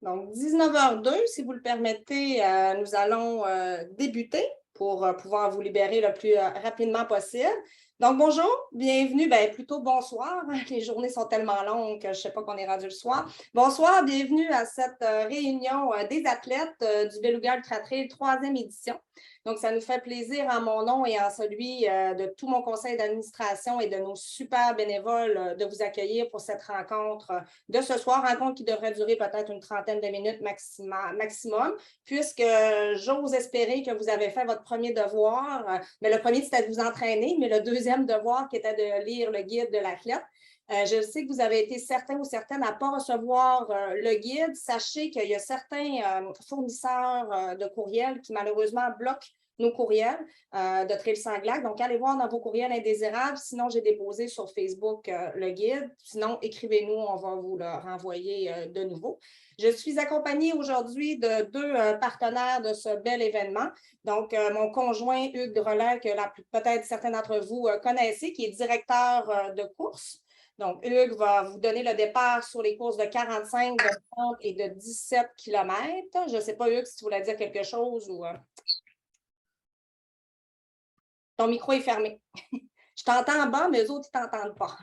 Donc, 19h02, si vous le permettez, nous allons débuter pour pouvoir vous libérer le plus rapidement possible. Donc, bonjour, bienvenue, plutôt bonsoir. Les journées sont tellement longues que je ne sais pas qu'on est rendu le soir. Bonsoir, bienvenue à cette réunion des athlètes du Beluga Ultra Trail 3e édition. Donc, ça nous fait plaisir en mon nom et en celui de tout mon conseil d'administration et de nos super bénévoles de vous accueillir pour cette rencontre de ce soir, rencontre qui devrait durer peut-être une trentaine de minutes maximum, puisque j'ose espérer que vous avez fait votre premier devoir. Mais le premier, c'était de vous entraîner, mais le deuxième devoir qui était de lire le guide de l'athlète. Je sais que vous avez été certains ou certaines à ne pas recevoir le guide. Sachez qu'il y a certains fournisseurs de courriels qui malheureusement bloquent nos courriels de Trail sans Glac. Donc, allez voir dans vos courriels indésirables. Sinon, j'ai déposé sur Facebook le guide. Sinon, écrivez-nous, on va vous le renvoyer de nouveau. Je suis accompagnée aujourd'hui de deux partenaires de ce bel événement. Donc, mon conjoint Hugues Drolet, que peut-être certains d'entre vous connaissez, qui est directeur de course. Donc, Hugues va vous donner le départ sur les courses de 45, de 30 et de 17 km. Je ne sais pas, Hugues, si tu voulais dire quelque chose ou… Ton micro est fermé. Je t'entends en bas, mais eux autres, ils ne t'entendent pas.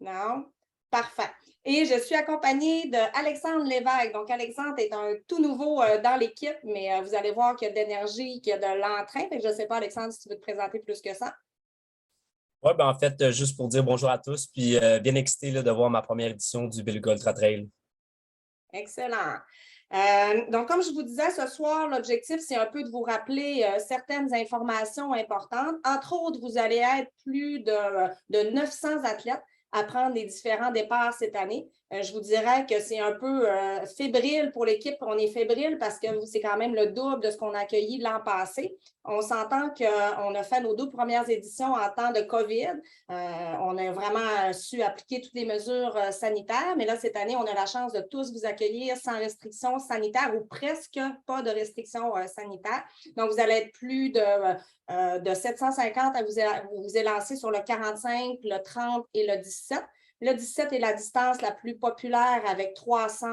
Non? Parfait. Et je suis accompagnée d'Alexandre Lévesque. Donc, Alexandre est un tout nouveau dans l'équipe, mais vous allez voir qu'il y a de l'énergie, qu'il y a de l'entrain. Je ne sais pas, Alexandre, si tu veux te présenter plus que ça. Oui, en fait, juste pour dire bonjour à tous, puis bien excité là, de voir ma première édition du Beluga Ultra Trail. Excellent. Donc, comme je vous disais, ce soir, l'objectif, c'est un peu de vous rappeler certaines informations importantes. Entre autres, vous allez être plus de 900 athlètes à prendre les différents départs cette année. Je vous dirais que c'est un peu fébrile pour l'équipe. On est fébrile parce que c'est quand même le double de ce qu'on a accueilli l'an passé. On s'entend qu'on a fait nos 2 premières éditions en temps de COVID. On a vraiment su appliquer toutes les mesures sanitaires, mais là, cette année, on a la chance de tous vous accueillir sans restrictions sanitaires ou presque pas de restrictions sanitaires. Donc, vous allez être plus de 750 à vous élancer sur le 45, le 30 et le 17. Le 17 est la distance la plus populaire avec 300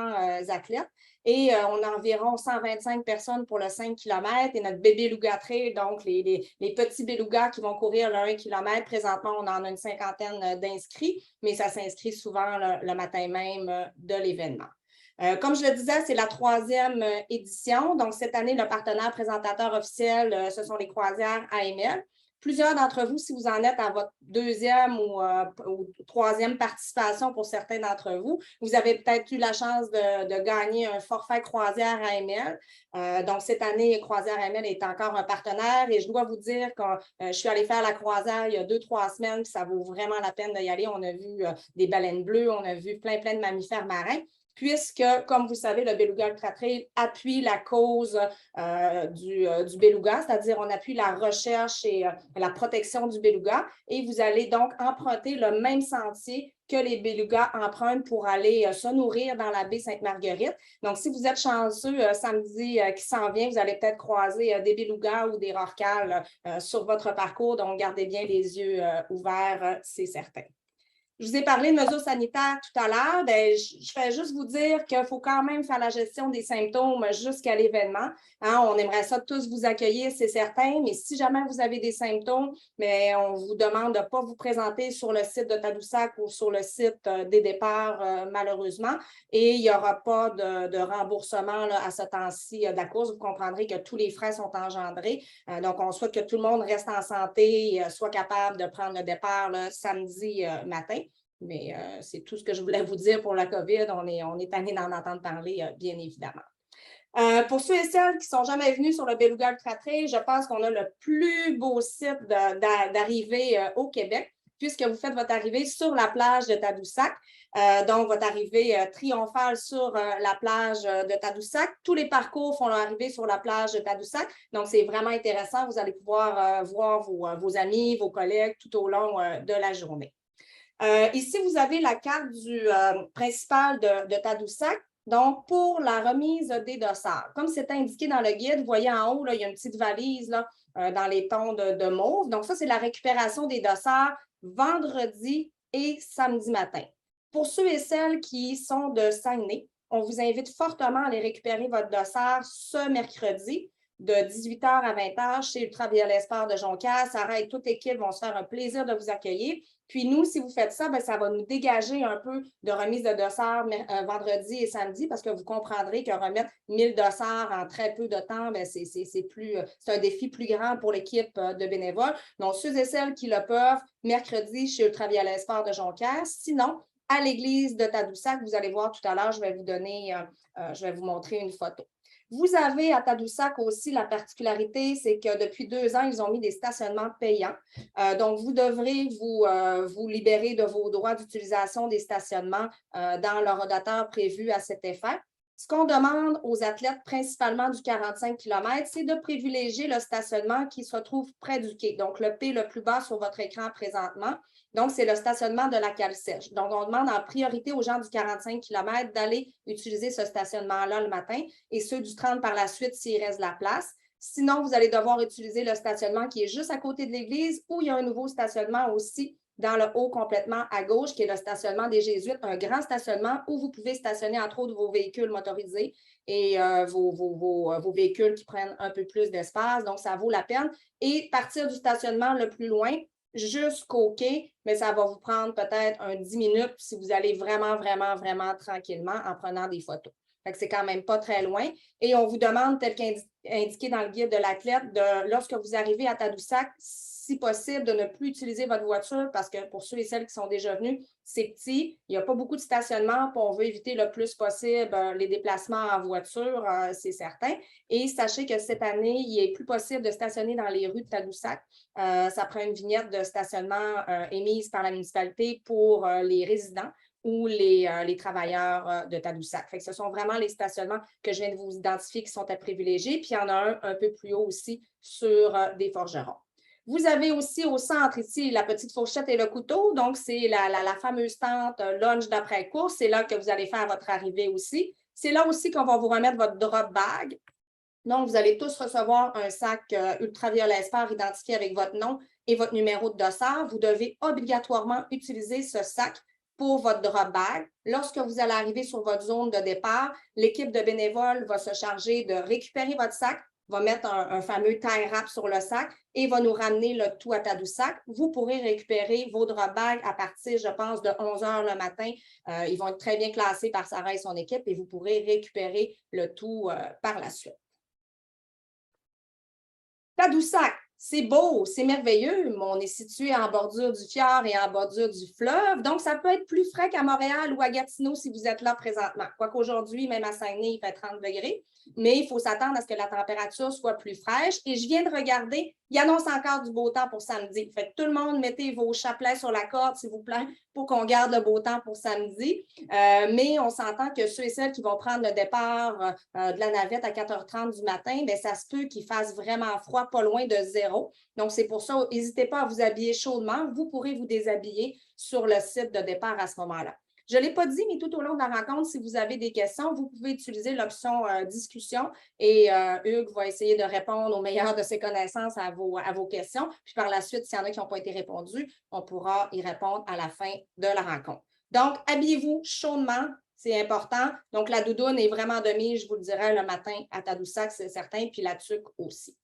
athlètes. Et on a environ 125 personnes pour le 5 km. Et notre bébé Beluga Trail, donc les petits belugas qui vont courir le 1 km. Présentement, on en a une cinquantaine d'inscrits, mais ça s'inscrit souvent le matin même de l'événement. Comme je le disais, c'est la 3e édition. Donc, cette année, le partenaire présentateur officiel, ce sont les croisières AML. Plusieurs d'entre vous, si vous en êtes à votre 2e ou 3e participation pour certains d'entre vous, vous avez peut-être eu la chance de gagner un forfait croisière AML. Donc, cette année, Croisière AML est encore un partenaire et je dois vous dire que je suis allée faire la croisière il y a 2-3 semaines, puis ça vaut vraiment la peine d'y aller. On a vu des baleines bleues, on a vu plein de mammifères marins. Puisque, comme vous savez, le Beluga Ultra Trail appuie la cause du beluga, c'est-à-dire on appuie la recherche et la protection du beluga. Et vous allez donc emprunter le même sentier que les belugas empruntent pour aller se nourrir dans la baie Sainte-Marguerite. Donc, si vous êtes chanceux, samedi qui s'en vient, vous allez peut-être croiser des belugas ou des rorquals sur votre parcours. Donc, gardez bien les yeux ouverts, c'est certain. Je vous ai parlé de mesures sanitaires tout à l'heure. Je vais juste vous dire qu'il faut quand même faire la gestion des symptômes jusqu'à l'événement. Hein, on aimerait ça tous vous accueillir, c'est certain, mais si jamais vous avez des symptômes, mais on vous demande de ne pas vous présenter sur le site de Tadoussac ou sur le site des départs, malheureusement. Et il n'y aura pas de remboursement là, à ce temps-ci de la course. Vous comprendrez que tous les frais sont engendrés. Donc, on souhaite que tout le monde reste en santé et soit capable de prendre le départ là, samedi matin. Mais c'est tout ce que je voulais vous dire pour la COVID. On est tanné d'en entendre parler, bien évidemment. Pour ceux et celles qui ne sont jamais venus sur le Beluga Ultra Trail, je pense qu'on a le plus beau site d'arrivée au Québec, puisque vous faites votre arrivée sur la plage de Tadoussac. Donc, votre arrivée triomphale sur la plage de Tadoussac. Tous les parcours font leur arrivée sur la plage de Tadoussac. Donc, c'est vraiment intéressant. Vous allez pouvoir voir vos amis, vos collègues tout au long de la journée. Ici, vous avez la carte du principal de Tadoussac. Donc, pour la remise des dossards, comme c'est indiqué dans le guide, vous voyez en haut, là, il y a une petite valise là, dans les tons de mauve. Donc, ça, c'est la récupération des dossards vendredi et samedi matin. Pour ceux et celles qui sont de Saguenay, on vous invite fortement à aller récupérer votre dossard ce mercredi de 18h à 20h chez Ultraviolet Sport de Jonquière. Sarah et toute l'équipe vont se faire un plaisir de vous accueillir. Puis nous, si vous faites ça, ça va nous dégager un peu de remise de dossards vendredi et samedi parce que vous comprendrez que remettre 1000 dossards en très peu de temps, c'est un défi plus grand pour l'équipe de bénévoles. Donc, ceux et celles qui le peuvent, mercredi chez Ultraviolet Sport de Jonquière. Sinon, à l'église de Tadoussac, vous allez voir tout à l'heure, je vais vous montrer une photo. Vous avez à Tadoussac aussi la particularité, c'est que depuis 2 ans, ils ont mis des stationnements payants. Donc, vous devrez vous libérer de vos droits d'utilisation des stationnements dans le rotateur prévu à cet effet. Ce qu'on demande aux athlètes, principalement du 45 km, c'est de privilégier le stationnement qui se trouve près du quai. Donc, le P le plus bas sur votre écran présentement. Donc, c'est le stationnement de la cale sèche. Donc, on demande en priorité aux gens du 45 km d'aller utiliser ce stationnement-là le matin et ceux du 30 par la suite s'il reste de la place. Sinon, vous allez devoir utiliser le stationnement qui est juste à côté de l'église où il y a un nouveau stationnement aussi dans le haut complètement à gauche, qui est le stationnement des Jésuites, un grand stationnement où vous pouvez stationner entre autres vos véhicules motorisés et vos véhicules qui prennent un peu plus d'espace. Donc, ça vaut la peine. Et partir du stationnement le plus loin, jusqu'au quai, mais ça va vous prendre peut-être 10 minutes si vous allez vraiment, vraiment, vraiment tranquillement en prenant des photos. Fait que c'est quand même pas très loin. Et on vous demande, tel qu'indiqué dans le guide de l'athlète, lorsque vous arrivez à Tadoussac, si possible, de ne plus utiliser votre voiture parce que pour ceux et celles qui sont déjà venus, c'est petit, il n'y a pas beaucoup de stationnement, puis on veut éviter le plus possible les déplacements en voiture, c'est certain. Et sachez que cette année, il n'est plus possible de stationner dans les rues de Tadoussac. Ça prend une vignette de stationnement émise par la municipalité pour les résidents ou les travailleurs de Tadoussac. Fait que ce sont vraiment les stationnements que je viens de vous identifier qui sont à privilégier. Puis il y en a un peu plus haut aussi sur des forgerons. Vous avez aussi au centre ici la petite fourchette et le couteau. Donc, c'est la fameuse tente lunch d'après-course. C'est là que vous allez faire votre arrivée aussi. C'est là aussi qu'on va vous remettre votre drop bag. Donc, vous allez tous recevoir un sac ultraviolet sport identifié avec votre nom et votre numéro de dossard. Vous devez obligatoirement utiliser ce sac pour votre drop bag. Lorsque vous allez arriver sur votre zone de départ, l'équipe de bénévoles va se charger de récupérer votre sac, va mettre un fameux tie wrap sur le sac et va nous ramener le tout à Tadoussac. Vous pourrez récupérer vos drop bags à partir, je pense, de 11h le matin. Ils vont être très bien classés par Sarah et son équipe et vous pourrez récupérer le tout par la suite. Tadoussac, c'est beau, c'est merveilleux, mais on est situé en bordure du fjord et en bordure du fleuve, donc ça peut être plus frais qu'à Montréal ou à Gatineau si vous êtes là présentement. Quoique aujourd'hui, même à Saguenay, il fait 30 degrés, mais il faut s'attendre à ce que la température soit plus fraîche. Et je viens de regarder, il annonce encore du beau temps pour samedi. Fait que tout le monde, mettez vos chapelets sur la corde, s'il vous plaît, pour qu'on garde le beau temps pour samedi. Mais on s'entend que ceux et celles qui vont prendre le départ de la navette à 4h30 du matin, bien, ça se peut qu'il fasse vraiment froid, pas loin de 0. Donc, c'est pour ça, n'hésitez pas à vous habiller chaudement. Vous pourrez vous déshabiller sur le site de départ à ce moment-là. Je ne l'ai pas dit, mais tout au long de la rencontre, si vous avez des questions, vous pouvez utiliser l'option discussion et Hugues va essayer de répondre au meilleur de ses connaissances à vos questions. Puis par la suite, s'il y en a qui n'ont pas été répondues, on pourra y répondre à la fin de la rencontre. Donc, habillez-vous chaudement, c'est important. Donc, la doudoune est vraiment de mise, je vous le dirai, le matin à Tadoussac, c'est certain, puis la tuque aussi.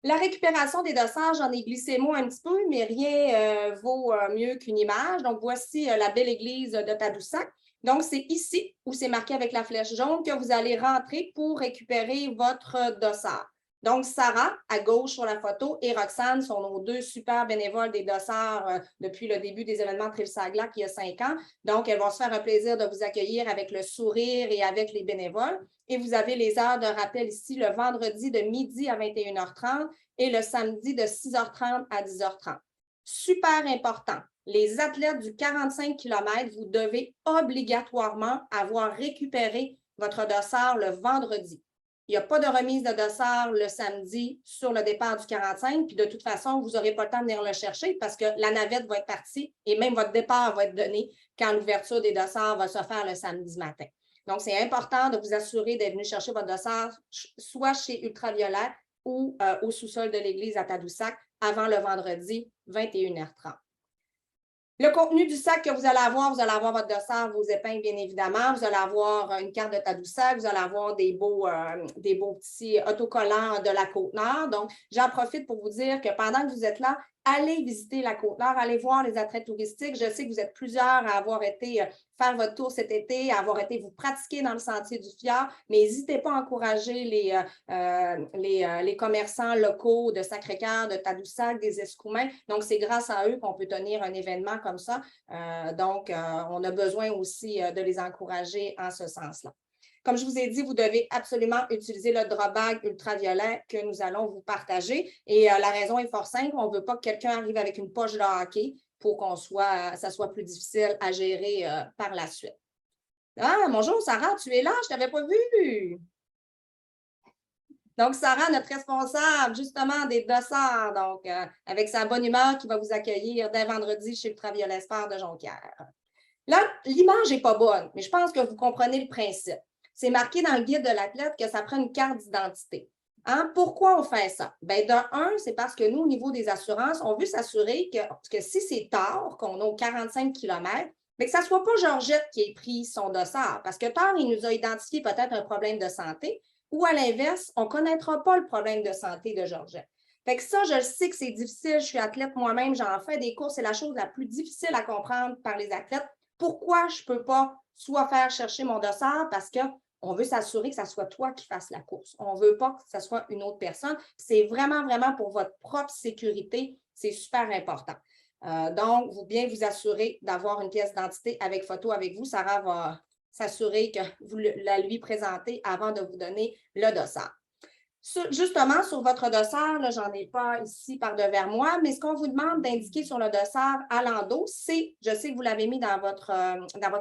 La récupération des dossards, j'en ai glissé moi un petit peu, mais rien vaut mieux qu'une image. Donc, voici la belle église de Tadoussac. Donc, c'est ici où c'est marqué avec la flèche jaune que vous allez rentrer pour récupérer votre dossard. Donc, Sarah, à gauche sur la photo, et Roxane sont nos 2 super bénévoles des dossards depuis le début des événements Tréville-Saglac il y a 5 ans. Donc, elles vont se faire un plaisir de vous accueillir avec le sourire et avec les bénévoles. Et vous avez les heures de rappel ici le vendredi de midi à 21h30 et le samedi de 6h30 à 10h30. Super important, les athlètes du 45 km, vous devez obligatoirement avoir récupéré votre dossard le vendredi. Il n'y a pas de remise de dossard le samedi sur le départ du 45, puis de toute façon, vous n'aurez pas le temps de venir le chercher parce que la navette va être partie et même votre départ va être donné quand l'ouverture des dossards va se faire le samedi matin. Donc, c'est important de vous assurer d'être venu chercher votre dossard soit chez Ultraviolet ou au sous-sol de l'église à Tadoussac avant le vendredi 21h30. Le contenu du sac que vous allez avoir votre dossard, vos épingles, bien évidemment. Vous allez avoir une carte de Tadoussac, vous allez avoir des beaux petits autocollants de la Côte-Nord. Donc, j'en profite pour vous dire que pendant que vous êtes là, allez visiter la Côte-Nord, allez voir les attraits touristiques. Je sais que vous êtes plusieurs à avoir été faire votre tour cet été, à avoir été vous pratiquer dans le sentier du Fjord, mais n'hésitez pas à encourager les commerçants locaux de Sacré-Cœur, de Tadoussac, des Escoumins. Donc, c'est grâce à eux qu'on peut tenir un événement comme ça. On a besoin aussi de les encourager en ce sens-là. Comme je vous ai dit, vous devez absolument utiliser le drop bag ultraviolet que nous allons vous partager. Et la raison est fort simple. On ne veut pas que quelqu'un arrive avec une poche de hockey pour ça soit plus difficile à gérer par la suite. Ah, bonjour Sarah, tu es là? Je ne t'avais pas vue. Donc, Sarah, notre responsable, justement, des dossards, donc, avec sa bonne humeur qui va vous accueillir dès vendredi chez Ultraviolet Sport de Jonquière. Là, l'image n'est pas bonne, mais je pense que vous comprenez le principe. C'est marqué dans le guide de l'athlète que ça prend une carte d'identité. Hein? Pourquoi on fait ça? Bien, c'est parce que nous, au niveau des assurances, on veut s'assurer que si c'est tard, qu'on a aux 45 km, mais que ça ne soit pas Georgette qui ait pris son dossard. Parce que tard, il nous a identifié peut-être un problème de santé, ou à l'inverse, on ne connaîtra pas le problème de santé de Georgette. Fait que ça, je sais que c'est difficile. Je suis athlète moi-même, j'en fais des courses. C'est la chose la plus difficile à comprendre par les athlètes. Pourquoi je ne peux pas soit faire chercher mon dossard parce qu'on veut s'assurer que ce soit toi qui fasses la course. On ne veut pas que ce soit une autre personne. C'est vraiment, vraiment pour votre propre sécurité. C'est super important. Donc, vous bien vous assurer d'avoir une pièce d'identité avec photo avec vous. Sarah va s'assurer que vous la lui présentez avant de vous donner le dossard. Justement, sur votre dossard, j'en ai pas ici par devers moi, mais ce qu'on vous demande d'indiquer sur le dossard à l'endos, c'est, je sais que vous l'avez mis dans votre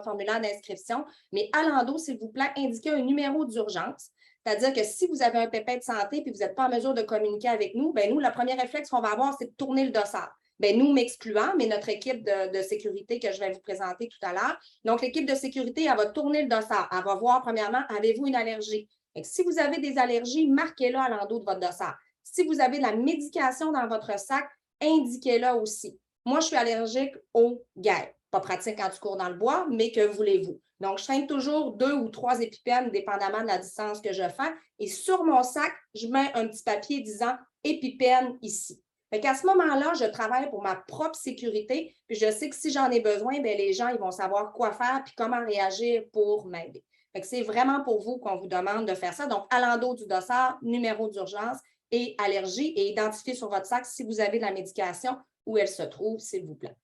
formulaire d'inscription, mais à l'endos, s'il vous plaît, indiquez un numéro d'urgence. C'est-à-dire que si vous avez un pépin de santé et que vous n'êtes pas en mesure de communiquer avec nous, bien, nous, le premier réflexe qu'on va avoir, c'est de tourner le dossard. Bien, nous, m'excluant, mais notre équipe de sécurité que je vais vous présenter tout à l'heure. Donc, l'équipe de sécurité, elle va tourner le dossard. Elle va voir, premièrement, avez-vous une allergie? Si vous avez des allergies, marquez-le à l'endos de votre dossard. Si vous avez de la médication dans votre sac, indiquez-le aussi. Moi, je suis allergique aux guêpes. Pas pratique quand tu cours dans le bois, mais que voulez-vous? Donc, je traîne toujours 2 ou 3 épipènes, dépendamment de la distance que je fais. Et sur mon sac, je mets un petit papier disant « épipène ici ». Fait qu'à ce moment-là, je travaille pour ma propre sécurité, puis je sais que si j'en ai besoin, bien, les gens ils vont savoir quoi faire puis comment réagir pour m'aider. C'est vraiment pour vous qu'on vous demande de faire ça. Donc, à l'endos du dossard, numéro d'urgence et allergie et identifiez sur votre sac si vous avez de la médication où elle se trouve, s'il vous plaît.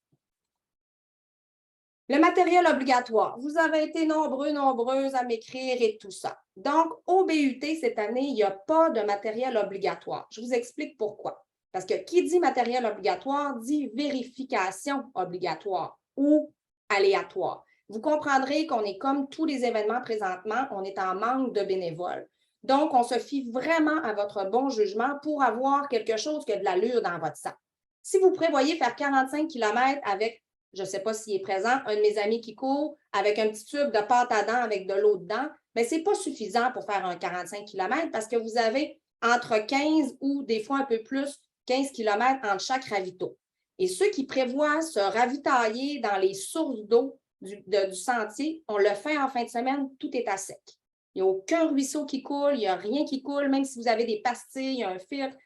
Le matériel obligatoire. Vous avez été nombreuses à m'écrire et tout ça. Donc, au BUT, cette année, il n'y a pas de matériel obligatoire. Je vous explique pourquoi. Parce que qui dit matériel obligatoire dit vérification obligatoire ou aléatoire. Vous comprendrez qu'on est comme tous les événements présentement, on est en manque de bénévoles. Donc, on se fie vraiment à votre bon jugement pour avoir quelque chose qui a de l'allure dans votre sac. Si vous prévoyez faire 45 km avec, je ne sais pas s'il est présent, un de mes amis qui court avec un petit tube de pâte à dents avec de l'eau dedans, mais ce n'est pas suffisant pour faire un 45 km parce que vous avez entre 15 ou des fois un peu plus, 15 km entre chaque ravito. Et ceux qui prévoient se ravitailler dans les sources d'eau du sentier, on le fait en fin de semaine, tout est à sec. Il n'y a aucun ruisseau qui coule, il n'y a rien qui coule, même si vous avez des pastilles, un filtre.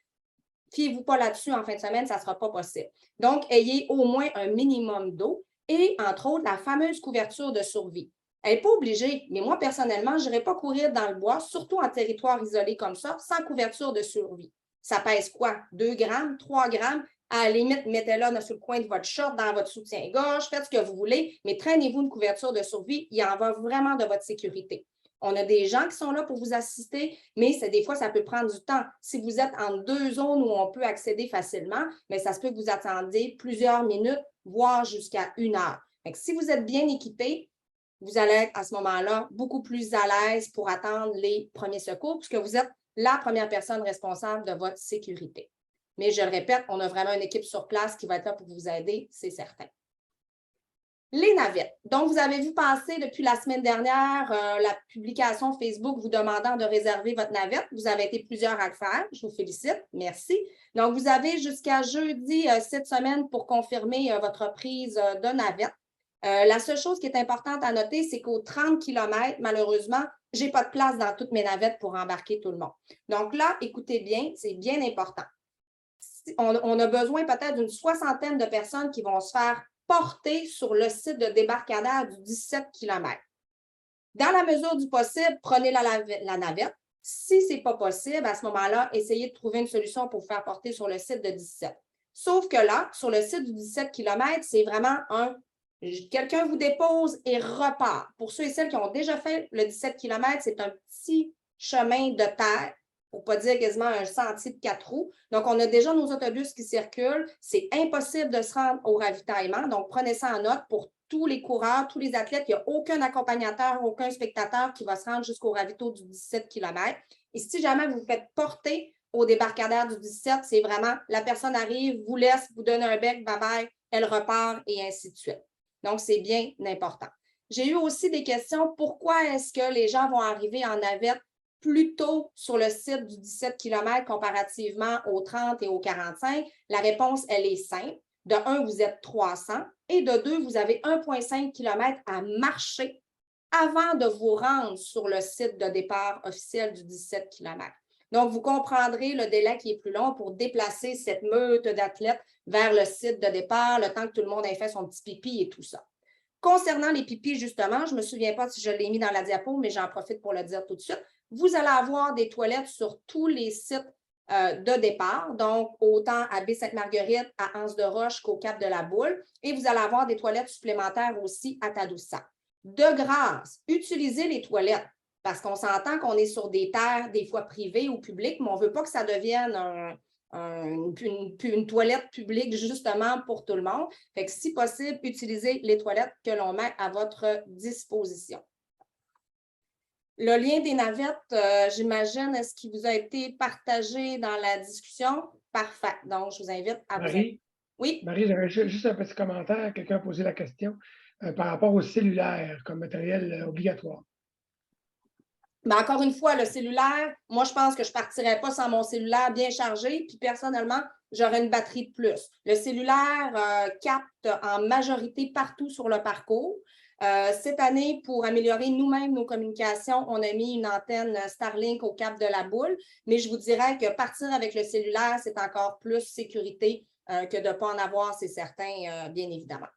Fiez-vous pas là-dessus en fin de semaine, ça ne sera pas possible. Donc, ayez au moins un minimum d'eau et, entre autres, la fameuse couverture de survie. Elle n'est pas obligée, mais moi, personnellement, je n'irai pas courir dans le bois, surtout en territoire isolé comme ça, sans couverture de survie. Ça pèse quoi? 2 grammes, 3 grammes? À la limite, mettez-la sur le coin de votre short, dans votre soutien-gorge, faites ce que vous voulez, mais traînez-vous une couverture de survie. Il en va vraiment de votre sécurité. On a des gens qui sont là pour vous assister, mais des fois, ça peut prendre du temps. Si vous êtes en 2 zones où on peut accéder facilement, mais ça se peut que vous attendiez plusieurs minutes, voire jusqu'à 1 heure. Donc, si vous êtes bien équipé, vous allez être à ce moment-là beaucoup plus à l'aise pour attendre les premiers secours, puisque vous êtes la première personne responsable de votre sécurité. Mais je le répète, on a vraiment une équipe sur place qui va être là pour vous aider, c'est certain. Les navettes. Donc, vous avez vu passer depuis la semaine dernière la publication Facebook vous demandant de réserver votre navette. Vous avez été plusieurs à le faire. Je vous félicite. Merci. Donc, vous avez jusqu'à jeudi cette semaine pour confirmer votre prise de navette. La seule chose qui est importante à noter, c'est qu'aux 30 km, malheureusement, je n'ai pas de place dans toutes mes navettes pour embarquer tout le monde. Donc là, écoutez bien, c'est bien important. On a besoin peut-être d'une soixantaine de personnes qui vont se faire porter sur le site de débarcadère du 17 km. Dans la mesure du possible, prenez la navette. Si ce n'est pas possible, à ce moment-là, essayez de trouver une solution pour vous faire porter sur le site de 17. Sauf que là, sur le site du 17 km, c'est vraiment quelqu'un vous dépose et repart. Pour ceux et celles qui ont déjà fait le 17 km, c'est un petit chemin de terre, pour ne pas dire quasiment un sentier de 4 roues. Donc, on a déjà nos autobus qui circulent. C'est impossible de se rendre au ravitaillement. Donc, prenez ça en note pour tous les coureurs, tous les athlètes. Il n'y a aucun accompagnateur, aucun spectateur qui va se rendre jusqu'au ravito du 17 km. Et si jamais vous vous faites porter au débarcadère du 17, c'est vraiment la personne arrive, vous laisse, vous donne un bec, bye-bye, elle repart et ainsi de suite. Donc, c'est bien important. J'ai eu aussi des questions. Pourquoi est-ce que les gens vont arriver en navette plus tôt sur le site du 17 km comparativement aux 30 et aux 45? La réponse, elle est simple. De 1, vous êtes 300 et de 2, vous avez 1,5 km à marcher avant de vous rendre sur le site de départ officiel du 17 km. Donc, vous comprendrez le délai qui est plus long pour déplacer cette meute d'athlètes vers le site de départ, le temps que tout le monde ait fait son petit pipi et tout ça. Concernant les pipis, justement, je ne me souviens pas si je l'ai mis dans la diapo, mais j'en profite pour le dire tout de suite. Vous allez avoir des toilettes sur tous les sites de départ, donc autant à Baie-Sainte-Marguerite, à Anse-de-Roche qu'au Cap de la Boule, et vous allez avoir des toilettes supplémentaires aussi à Tadoussac. De grâce, utilisez les toilettes, parce qu'on s'entend qu'on est sur des terres, des fois privées ou publiques, mais on ne veut pas que ça devienne une toilette publique justement pour tout le monde. Fait que si possible, utilisez les toilettes que l'on met à votre disposition. Le lien des navettes, j'imagine, est-ce qu'il vous a été partagé dans la discussion? Parfait. Donc, je vous invite à Marie, Oui. Marie, j'avais juste un petit commentaire. Quelqu'un a posé la question par rapport au cellulaire comme matériel obligatoire. Mais encore une fois, le cellulaire, moi, je pense que je ne partirais pas sans mon cellulaire bien chargé, puis personnellement, j'aurais une batterie de plus. Le cellulaire capte en majorité partout sur le parcours. Cette année, pour améliorer nous-mêmes nos communications, on a mis une antenne Starlink au Cap de la Boule, mais je vous dirais que partir avec le cellulaire, c'est encore plus sécurité que de ne pas en avoir, c'est certain, bien évidemment.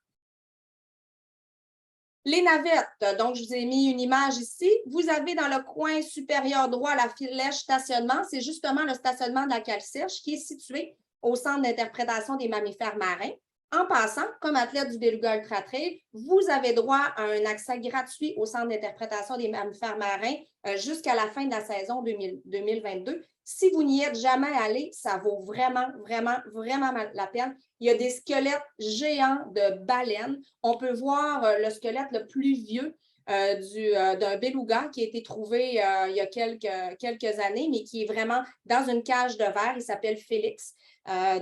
Les navettes, donc je vous ai mis une image ici. Vous avez dans le coin supérieur droit la flèche stationnement. C'est justement le stationnement de la Cale-Sèche qui est situé au Centre d'interprétation des mammifères marins. En passant, comme athlète du Beluga Ultra Trail, vous avez droit à un accès gratuit au Centre d'interprétation des mammifères marins jusqu'à la fin de la saison 2022. Si vous n'y êtes jamais allé, ça vaut vraiment, vraiment, vraiment la peine. Il y a des squelettes géants de baleines. On peut voir le squelette le plus vieux d'un beluga qui a été trouvé il y a quelques années, mais qui est vraiment dans une cage de verre. Il s'appelle Félix.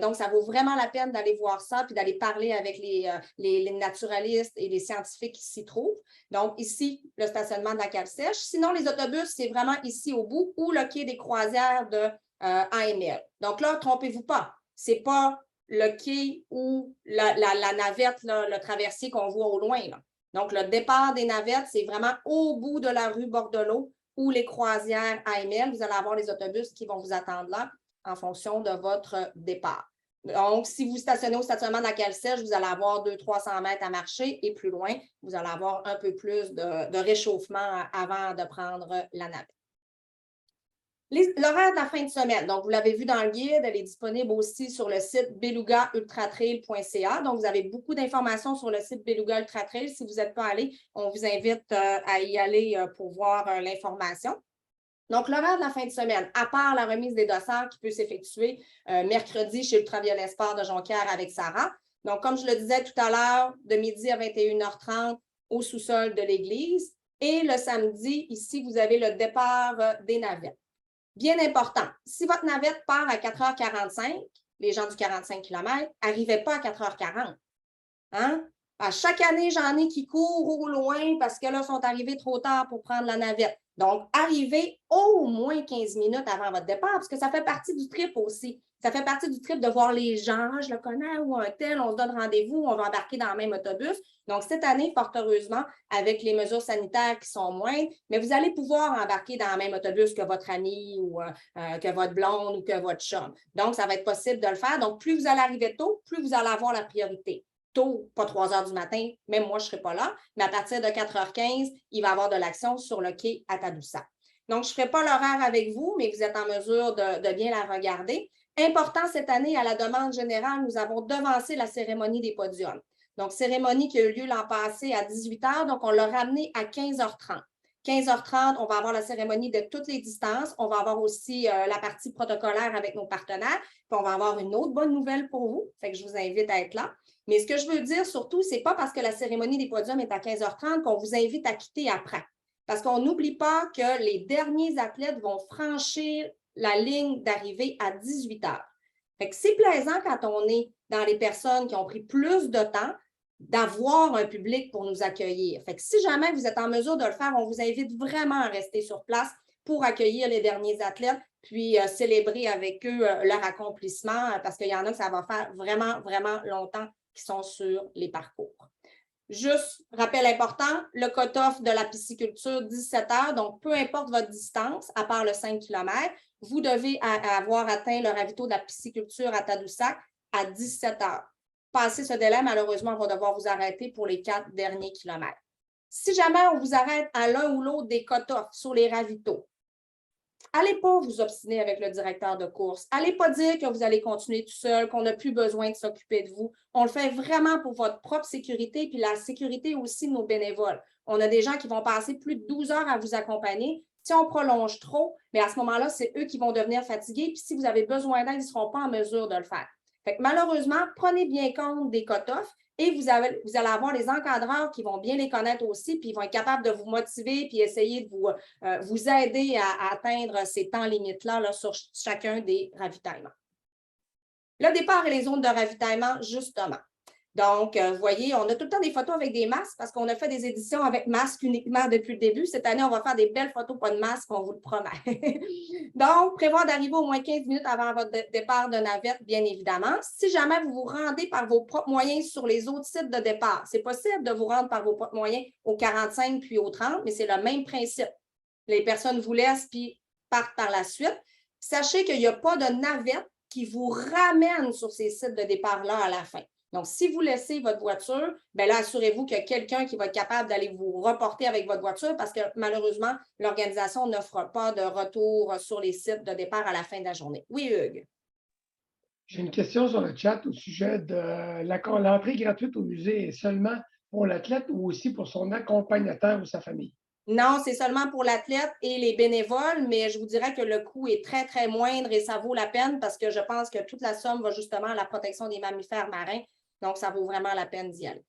Donc, ça vaut vraiment la peine d'aller voir ça puis d'aller parler avec les naturalistes et les scientifiques qui s'y trouvent. Donc, ici, le stationnement de la Cale-Sèche. Sinon, les autobus, c'est vraiment ici au bout ou le quai des croisières de AML. Donc là, trompez-vous pas. Ce n'est pas le quai ou la navette, là, le traversier qu'on voit au loin. Là. Donc, le départ des navettes, c'est vraiment au bout de la rue Bordelot ou les croisières AML. Vous allez avoir les autobus qui vont vous attendre là en fonction de votre départ. Donc, si vous stationnez au stationnement de la Cale-Sèche, vous allez avoir 200-300 mètres à marcher et plus loin, vous allez avoir un peu plus de réchauffement avant de prendre la navette. L'horaire de la fin de semaine, donc vous l'avez vu dans le guide, elle est disponible aussi sur le site belugaultratrail.ca. Donc, vous avez beaucoup d'informations sur le site Beluga Ultra Trail. Si vous n'êtes pas allé, on vous invite à y aller pour voir l'information. Donc, l'horaire de la fin de semaine, à part la remise des dossards qui peut s'effectuer mercredi chez Ultraviolet Sport de Jonquière avec Sarah. Donc, comme je le disais tout à l'heure, de midi à 21h30 au sous-sol de l'église. Et le samedi, ici, vous avez le départ des navettes. Bien important, si votre navette part à 4h45, les gens du 45 km, n'arrivez pas à 4h40. Hein? À chaque année, j'en ai qui courent au loin parce que là, ils sont arrivés trop tard pour prendre la navette. Donc, arrivez au moins 15 minutes avant votre départ, parce que ça fait partie du trip aussi. Ça fait partie du trip de voir les gens, je le connais, ou un tel, on se donne rendez-vous, on va embarquer dans le même autobus. Donc, cette année, fort heureusement, avec les mesures sanitaires qui sont moindres, mais vous allez pouvoir embarquer dans le même autobus que votre ami ou que votre blonde ou que votre chum. Donc, ça va être possible de le faire. Donc, plus vous allez arriver tôt, plus vous allez avoir la priorité. Tôt, pas 3 heures du matin, même moi, je ne serai pas là, mais à partir de 4h15, il va y avoir de l'action sur le quai à Tadoussac. Donc, je ne ferai pas l'horaire avec vous, mais vous êtes en mesure de bien la regarder. Important, cette année, à la demande générale, nous avons devancé la cérémonie des podiums. Donc, cérémonie qui a eu lieu l'an passé à 18h, donc on l'a ramené à 15h30. 15h30, on va avoir la cérémonie de toutes les distances. On va avoir aussi la partie protocolaire avec nos partenaires. Puis on va avoir une autre bonne nouvelle pour vous. Fait que je vous invite à être là. Mais ce que je veux dire surtout, ce n'est pas parce que la cérémonie des podiums est à 15h30 qu'on vous invite à quitter après. Parce qu'on n'oublie pas que les derniers athlètes vont franchir la ligne d'arrivée à 18h. Fait que c'est plaisant quand on est dans les personnes qui ont pris plus de temps d'avoir un public pour nous accueillir. Fait que si jamais vous êtes en mesure de le faire, on vous invite vraiment à rester sur place pour accueillir les derniers athlètes, puis célébrer avec eux leur accomplissement, parce qu'il y en a que ça va faire vraiment, vraiment longtemps qui sont sur les parcours. Juste, rappel important, le cut-off de la pisciculture, 17h, donc peu importe votre distance, à part le 5 km, vous devez avoir atteint le ravito de la pisciculture à Tadoussac à 17h. Passé ce délai, malheureusement, on va devoir vous arrêter pour les 4 derniers kilomètres. Si jamais on vous arrête à l'un ou l'autre des cut-offs sur les ravitaux, allez pas vous obstiner avec le directeur de course. Allez pas dire que vous allez continuer tout seul, qu'on n'a plus besoin de s'occuper de vous. On le fait vraiment pour votre propre sécurité, puis la sécurité aussi de nos bénévoles. On a des gens qui vont passer plus de 12 heures à vous accompagner. Si on prolonge trop, mais à ce moment-là, c'est eux qui vont devenir fatigués. Puis si vous avez besoin d'aide, ils ne seront pas en mesure de le faire. Fait que malheureusement, prenez bien compte des cut-offs et vous allez avoir les encadreurs qui vont bien les connaître aussi, puis ils vont être capables de vous motiver, puis essayer de vous aider à atteindre ces temps limites-là là, sur chacun des ravitaillements. Le départ et les zones de ravitaillement, justement. Donc, vous voyez, on a tout le temps des photos avec des masques parce qu'on a fait des éditions avec masques uniquement depuis le début. Cette année, on va faire des belles photos, pas de masque, on vous le promet. Donc, prévoir d'arriver au moins 15 minutes avant votre départ de navette, bien évidemment. Si jamais vous vous rendez par vos propres moyens sur les autres sites de départ, c'est possible de vous rendre par vos propres moyens au 45 puis au 30, mais c'est le même principe. Les personnes vous laissent puis partent par la suite. Sachez qu'il n'y a pas de navette qui vous ramène sur ces sites de départ-là à la fin. Donc, si vous laissez votre voiture, bien là, assurez-vous qu'il y a quelqu'un qui va être capable d'aller vous reporter avec votre voiture parce que malheureusement, l'organisation n'offre pas de retour sur les sites de départ à la fin de la journée. Oui, Hugues. J'ai une question sur le chat au sujet de l'entrée gratuite au musée est seulement pour l'athlète ou aussi pour son accompagnateur ou sa famille? Non, c'est seulement pour l'athlète et les bénévoles, mais je vous dirais que le coût est très, très moindre et ça vaut la peine parce que je pense que toute la somme va justement à la protection des mammifères marins. Donc, ça vaut vraiment la peine d'y aller.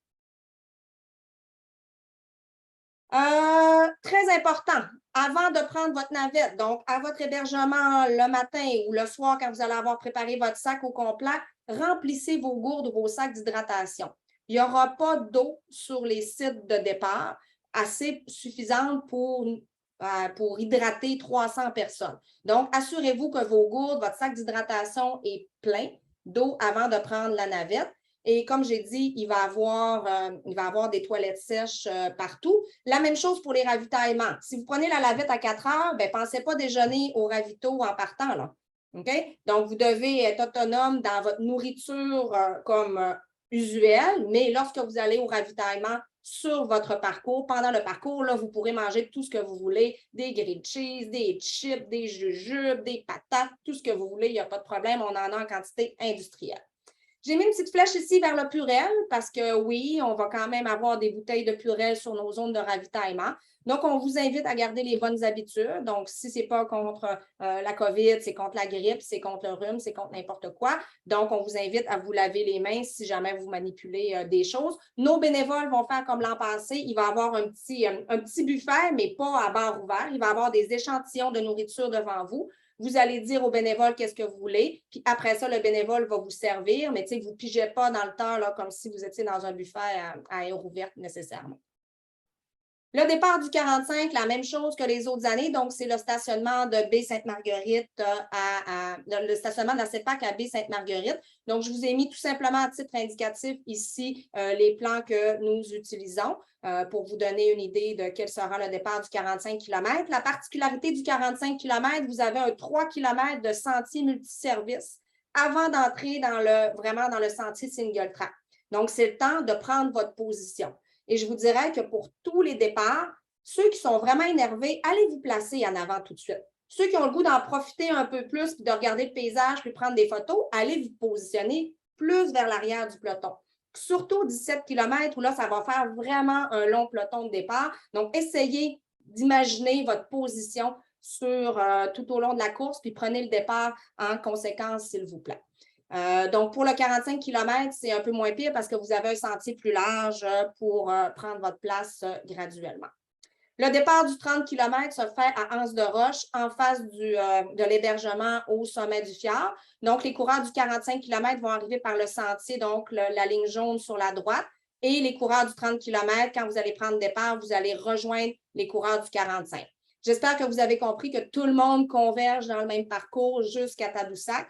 Très important, avant de prendre votre navette, donc à votre hébergement le matin ou le soir quand vous allez avoir préparé votre sac au complet, remplissez vos gourdes, vos sacs d'hydratation. Il n'y aura pas d'eau sur les sites de départ assez suffisante pour hydrater 300 personnes. Donc, assurez-vous que vos gourdes, votre sac d'hydratation est plein d'eau avant de prendre la navette. Et comme j'ai dit, il va y avoir des toilettes sèches partout. La même chose pour les ravitaillements. Si vous prenez la lavette à 4 heures, ne pensez pas déjeuner au ravito en partant. Là. Okay? Donc, vous devez être autonome dans votre nourriture comme usuel, mais lorsque vous allez au ravitaillement sur votre parcours, pendant le parcours, là, vous pourrez manger tout ce que vous voulez, des grilled cheese, des chips, des jujubes, des patates, tout ce que vous voulez, il n'y a pas de problème, on en a en quantité industrielle. J'ai mis une petite flèche ici vers le Purel parce que oui, on va quand même avoir des bouteilles de Purel sur nos zones de ravitaillement. Donc, on vous invite à garder les bonnes habitudes. Donc, si ce n'est pas contre la COVID, c'est contre la grippe, c'est contre le rhume, c'est contre n'importe quoi. Donc, on vous invite à vous laver les mains si jamais vous manipulez des choses. Nos bénévoles vont faire comme l'an passé. Il va y avoir un petit buffet, mais pas à bar ouvert. Il va y avoir des échantillons de nourriture devant vous. Vous allez dire au bénévole qu'est-ce que vous voulez, puis après ça, le bénévole va vous servir, mais vous ne pigez pas dans le temps là, comme si vous étiez dans un buffet à air ouverte nécessairement. Le départ du 45, la même chose que les autres années, donc c'est le stationnement de Baie-Sainte-Marguerite le stationnement de la CEPAC à Baie-Sainte-Marguerite. Donc, je vous ai mis tout simplement à titre indicatif ici les plans que nous utilisons pour vous donner une idée de quel sera le départ du 45 km. La particularité du 45 km, vous avez un 3 km de sentier multiservice avant d'entrer vraiment dans le sentier single track. Donc, c'est le temps de prendre votre position. Et je vous dirais que pour tous les départs, ceux qui sont vraiment énervés, allez vous placer en avant tout de suite. Ceux qui ont le goût d'en profiter un peu plus, puis de regarder le paysage, puis prendre des photos, allez vous positionner plus vers l'arrière du peloton. Surtout 17 km où là, ça va faire vraiment un long peloton de départ. Donc, essayez d'imaginer votre position tout au long de la course, puis prenez le départ en conséquence, s'il vous plaît. Donc, pour le 45 km, c'est un peu moins pire parce que vous avez un sentier plus large pour prendre votre place graduellement. Le départ du 30 km se fait à Anse-de-Roche, en face de l'hébergement au sommet du fjord. Donc, les coureurs du 45 km vont arriver par le sentier, donc la ligne jaune sur la droite. Et les coureurs du 30 km, quand vous allez prendre le départ, vous allez rejoindre les coureurs du 45. J'espère que vous avez compris que tout le monde converge dans le même parcours jusqu'à Tadoussac.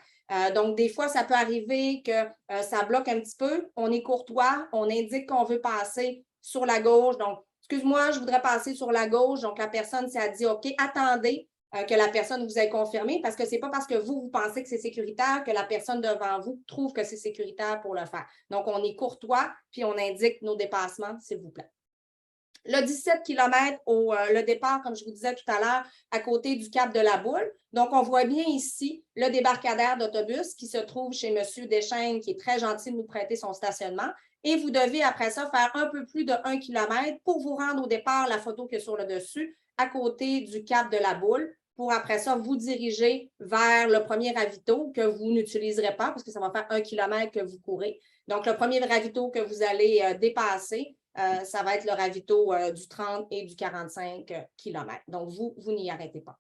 Donc, des fois, ça peut arriver que ça bloque un petit peu. On est courtois, on indique qu'on veut passer sur la gauche. Donc, excuse-moi, je voudrais passer sur la gauche. Donc, la personne s'est dit, OK, attendez que la personne vous ait confirmé parce que ce n'est pas parce que vous pensez que c'est sécuritaire que la personne devant vous trouve que c'est sécuritaire pour le faire. Donc, on est courtois, puis on indique nos dépassements, s'il vous plaît. Le 17 km le départ, comme je vous disais tout à l'heure, à côté du Cap de la Boule. Donc, on voit bien ici le débarcadère d'autobus qui se trouve chez M. Deschênes, qui est très gentil de nous prêter son stationnement. Et vous devez, après ça, faire un peu plus de 1 km pour vous rendre au départ, la photo qui est sur le dessus, à côté du Cap de la Boule, pour après ça vous diriger vers le premier ravito que vous n'utiliserez pas parce que ça va faire 1 km que vous courez. Donc, le premier ravito que vous allez dépasser, ça va être le ravito du 30 et du 45 km. Donc, vous n'y arrêtez pas.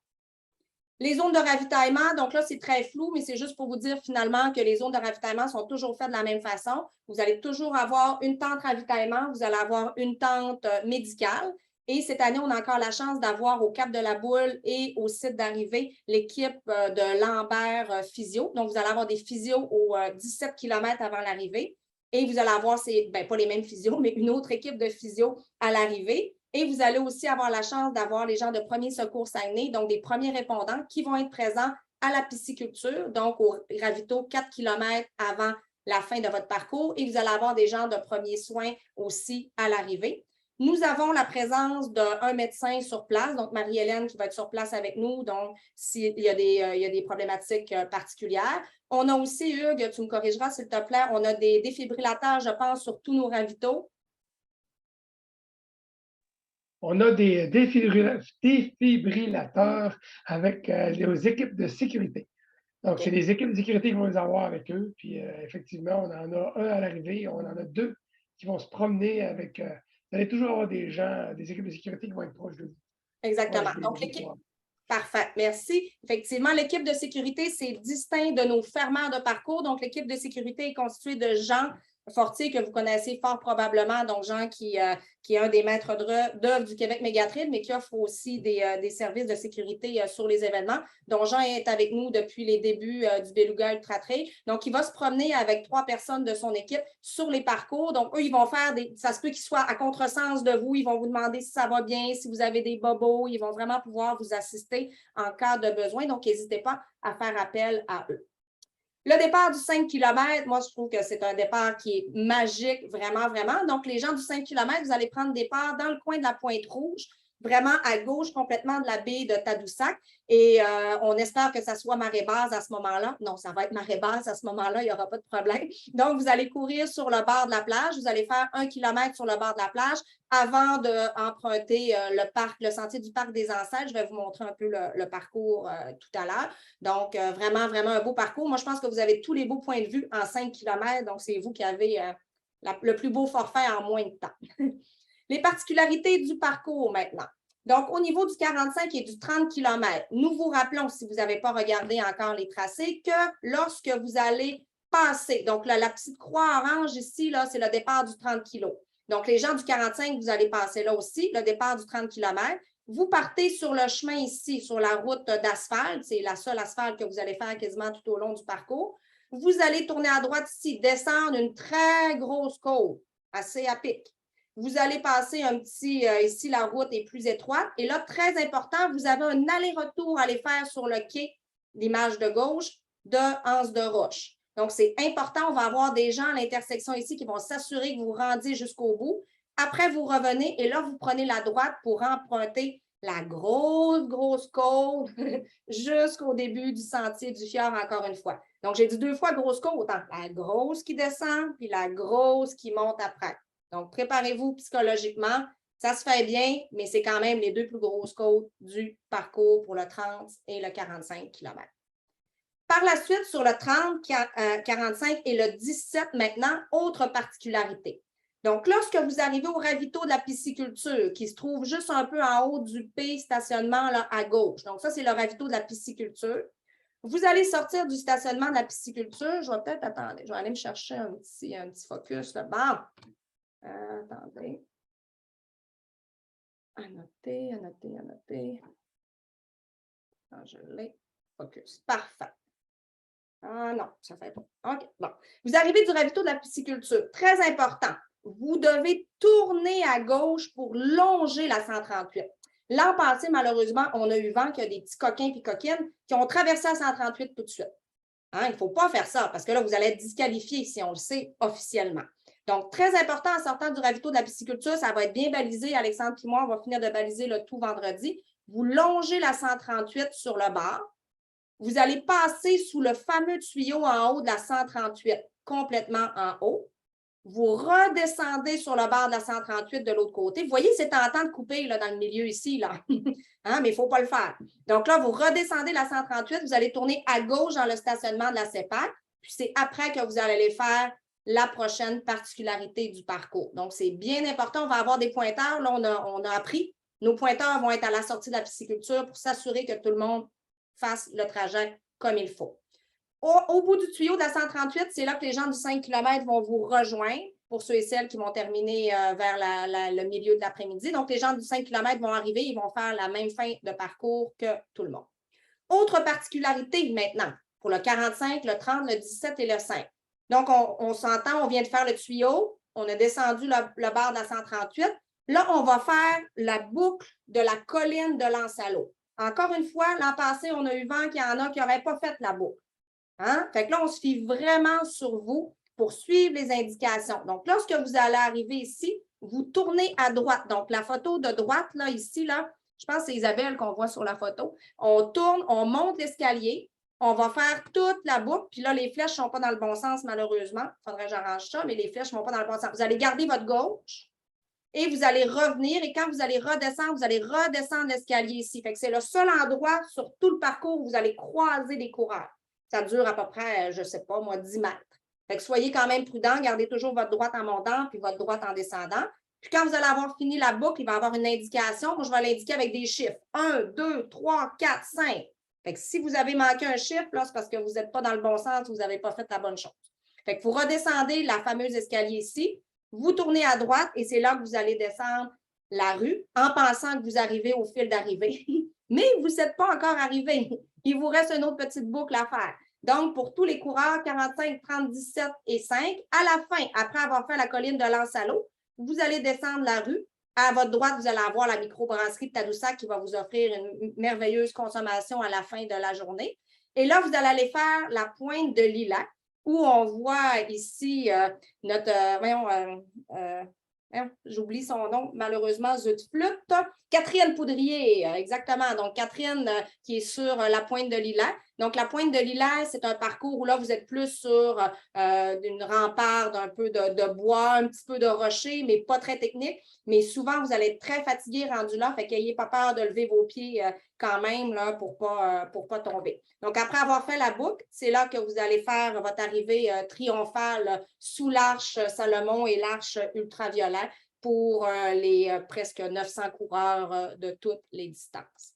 Les zones de ravitaillement, donc là, c'est très flou, mais c'est juste pour vous dire finalement que les zones de ravitaillement sont toujours faites de la même façon. Vous allez toujours avoir une tente ravitaillement, vous allez avoir une tente médicale. Et cette année, on a encore la chance d'avoir au Cap de la Boule et au site d'arrivée l'équipe de Lambert Physio. Donc, vous allez avoir des physios aux 17 km avant l'arrivée. Et vous allez avoir, pas les mêmes physios, mais une autre équipe de physio à l'arrivée. Et vous allez aussi avoir la chance d'avoir les gens de premier secours Saguenay, donc des premiers répondants qui vont être présents à la pisciculture, donc au ravito 4 km avant la fin de votre parcours. Et vous allez avoir des gens de premiers soins aussi à l'arrivée. Nous avons la présence d'un médecin sur place, donc Marie-Hélène qui va être sur place avec nous, donc s'il y a des problématiques particulières. On a aussi, Hugues, tu me corrigeras s'il te plaît, on a des défibrillateurs, je pense, sur tous nos ravitaux. On a des défibrillateurs avec les équipes de sécurité. Donc, okay. C'est les équipes de sécurité qui vont les avoir avec eux. Puis, effectivement, on en a un à l'arrivée. On en a deux qui vont se promener avec... vous allez toujours avoir des gens, des équipes de sécurité qui vont être proches de vous. Exactement. Donc, l'équipe... Parfait, merci. Effectivement, l'équipe de sécurité, c'est distinct de nos fermeurs de parcours. Donc, l'équipe de sécurité est constituée de Jean Fortier, que vous connaissez fort probablement, donc Jean qui est un des maîtres d'œuvre du Québec Mégatrail, mais qui offre aussi des services de sécurité sur les événements. Donc, Jean est avec nous depuis les débuts du Beluga Ultra Trail. Donc, il va se promener avec 3 personnes de son équipe sur les parcours. Donc, eux, ils vont faire ça se peut qu'ils soient à contresens de vous. Ils vont vous demander si ça va bien, si vous avez des bobos. Ils vont vraiment pouvoir vous assister en cas de besoin. Donc, n'hésitez pas à faire appel à eux. Le départ du 5 km, moi, je trouve que c'est un départ qui est magique, vraiment, vraiment. Donc, les gens du 5 km, vous allez prendre départ dans le coin de la Pointe-Rouge, vraiment à gauche complètement de la baie de Tadoussac. Et on espère que ça soit marée basse à ce moment-là. Non, ça va être marée basse à ce moment-là, il n'y aura pas de problème. Donc, vous allez courir sur le bord de la plage. Vous allez faire 1 km sur le bord de la plage avant d'emprunter le sentier du Parc des Ancêtres. Je vais vous montrer un peu le parcours tout à l'heure. Donc, vraiment, vraiment un beau parcours. Moi, je pense que vous avez tous les beaux points de vue en 5 km. Donc, c'est vous qui avez le plus beau forfait en moins de temps. Les particularités du parcours maintenant. Donc, au niveau du 45 et du 30 km, nous vous rappelons, si vous n'avez pas regardé encore les tracés, que lorsque vous allez passer, donc là, la petite croix orange ici, là, c'est le départ du 30 km. Donc, les gens du 45, vous allez passer là aussi, le départ du 30 km. Vous partez sur le chemin ici, sur la route d'asphalte, c'est la seule asphalte que vous allez faire quasiment tout au long du parcours. Vous allez tourner à droite ici, descendre une très grosse côte, assez à pic. Vous allez passer un petit, ici, la route est plus étroite. Et là, très important, vous avez un aller-retour à aller faire sur le quai, l'image de gauche, de Anse de Roche. Donc, c'est important, on va avoir des gens à l'intersection ici qui vont s'assurer que vous rendiez jusqu'au bout. Après, vous revenez et là, vous prenez la droite pour emprunter la grosse côte jusqu'au début du sentier du fjord, encore une fois. Donc, j'ai dit 2 fois grosse côte, hein? La grosse qui descend, puis la grosse qui monte après. Donc, préparez-vous psychologiquement. Ça se fait bien, mais c'est quand même les 2 plus grosses côtes du parcours pour le 30 et le 45 km. Par la suite, sur le 30, 45 et le 17 maintenant, autre particularité. Donc, lorsque vous arrivez au ravito de la pisciculture, qui se trouve juste un peu en haut du P stationnement là, à gauche, donc ça, c'est le ravito de la pisciculture, vous allez sortir du stationnement de la pisciculture. Je vais peut-être attendre, je vais aller me chercher un petit focus là. Bon, attendez. Annoter. Ah, je l'ai. Focus. Parfait. Ah non, ça ne fait pas. OK, bon. Vous arrivez du ravito de la pisciculture. Très important. Vous devez tourner à gauche pour longer la 138. L'an passé, malheureusement, on a eu vent qu'il y a des petits coquins et coquines qui ont traversé la 138 tout de suite. Hein, il ne faut pas faire ça parce que là, vous allez être disqualifié si on le sait officiellement. Donc, très important en sortant du ravito de la pisciculture, ça va être bien balisé. Alexandre et moi, on va finir de baliser le tout vendredi. Vous longez la 138 sur le bord. Vous allez passer sous le fameux tuyau en haut de la 138, complètement en haut. Vous redescendez sur le bord de la 138 de l'autre côté. Vous voyez, c'est tentant de couper là, dans le milieu ici, là. Hein, mais il ne faut pas le faire. Donc là, vous redescendez la 138, vous allez tourner à gauche dans le stationnement de la CEPAC, puis c'est après que vous allez aller faire la prochaine particularité du parcours. Donc, c'est bien important. On va avoir des pointeurs. Là, on a appris. Nos pointeurs vont être à la sortie de la pisciculture pour s'assurer que tout le monde fasse le trajet comme il faut. Au bout du tuyau de la 138, c'est là que les gens du 5 km vont vous rejoindre pour ceux et celles qui vont terminer vers le milieu de l'après-midi. Donc, les gens du 5 km vont arriver, ils vont faire la même fin de parcours que tout le monde. Autre particularité maintenant, pour le 45, le 30, le 17 et le 5. Donc, on s'entend, on vient de faire le tuyau, on a descendu le bord de la 138. Là, on va faire la boucle de la colline de Lansalot. Encore une fois, l'an passé, on a eu vent qu'il y en a qui n'auraient pas fait la boucle. Hein? Fait que là, on se fie vraiment sur vous pour suivre les indications. Donc, lorsque vous allez arriver ici, vous tournez à droite. Donc, la photo de droite, là, ici, là, je pense que c'est Isabelle qu'on voit sur la photo. On tourne, on monte l'escalier, on va faire toute la boucle. Puis là, les flèches ne sont pas dans le bon sens, malheureusement. Il faudrait que j'arrange ça, mais les flèches ne vont pas dans le bon sens. Vous allez garder votre gauche et vous allez revenir. Et quand vous allez redescendre l'escalier ici. Fait que c'est le seul endroit sur tout le parcours où vous allez croiser les coureurs. Ça dure à peu près, je ne sais pas, moi, 10 mètres. Fait que soyez quand même prudent, gardez toujours votre droite en montant puis votre droite en descendant. Puis quand vous allez avoir fini la boucle, il va y avoir une indication. Moi, je vais l'indiquer avec des chiffres. 1, 2, 3, 4, 5. Fait que si vous avez manqué un chiffre, là, c'est parce que vous n'êtes pas dans le bon sens, vous n'avez pas fait la bonne chose. Fait que vous redescendez la fameuse escalier ici, vous tournez à droite et c'est là que vous allez descendre la rue en pensant que vous arrivez au fil d'arrivée. Mais vous n'êtes pas encore arrivé. Il vous reste une autre petite boucle à faire. Donc, pour tous les coureurs 45, 30, 17 et 5, à la fin, après avoir fait la colline de Lansalot, vous allez descendre la rue. À votre droite, vous allez avoir la microbrasserie de Tadoussac qui va vous offrir une merveilleuse consommation à la fin de la journée. Et là, vous allez aller faire la pointe de Lilac, où on voit ici notre, j'oublie son nom, malheureusement, zut flûte. Catherine Poudrier, exactement. Donc, Catherine qui est sur la pointe de Lilac. Donc, la pointe de Lilac, c'est un parcours où là, vous êtes plus sur une rempart d'un peu de bois, un petit peu de rocher, mais pas très technique. Mais souvent, vous allez être très fatigué rendu là, fait qu'ayez pas peur de lever vos pieds quand même là, pour pas tomber. Donc, après avoir fait la boucle, c'est là que vous allez faire votre arrivée triomphale sous l'arche Salomon et l'arche ultraviolet pour les presque 900 coureurs de toutes les distances.